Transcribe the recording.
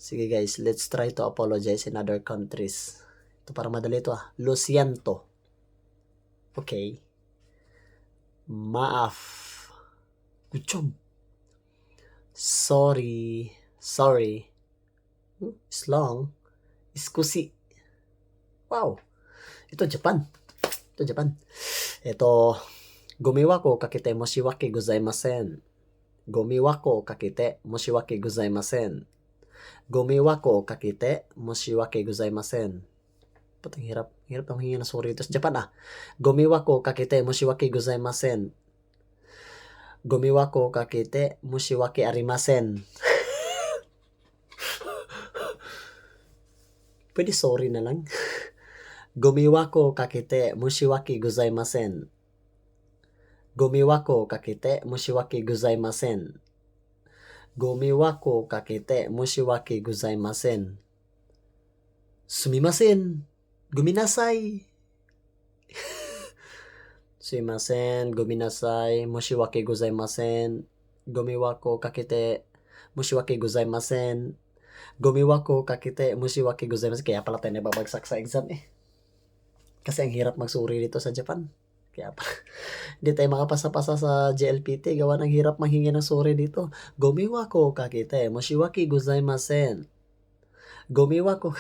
Sige guys, let's try to apologize in other countries. Ito para madali ito Lo siento. Okay. Maaf. Good job. Sorry. Sorry. It's long. Iskusi. Wow. Ito Japan. Ito, gomiwako kakite moshiwake gozaimasen. Gomiwako kakite moshiwake gozaimasen. Gomiwako kakite moshiwake gozaimasen. Patang hirap ang hingi na sorry ito sa Japan Gomiwako kakite moshiwake gozaimasen. Gomiwako kakite moshiwake arimasen. Pwede sorry na lang. Gomiwako kakite moshiwake gozaimasen. Gomiwako kakite moshiwake gozaimasen. Gomiwako kakite moshiwake gozaimasen. Sumimasen. Gominasai. Sumimasen, gominasai, moshiwake gozaimasen. Gomiwako kakite moshiwake gozaimasen. Gomiwako kakite moshiwake gozaimasen. Kaya pala tayo nababagsak sa exam Kasi ang hirap magsuri dito sa Japan. Kaya pa, hindi tayo makapasa-pasa sa JLPT. Gawa ng hirap manghingi ng sorry dito. Gomiwako kakite moshiwake gozaimasen. Gomiwako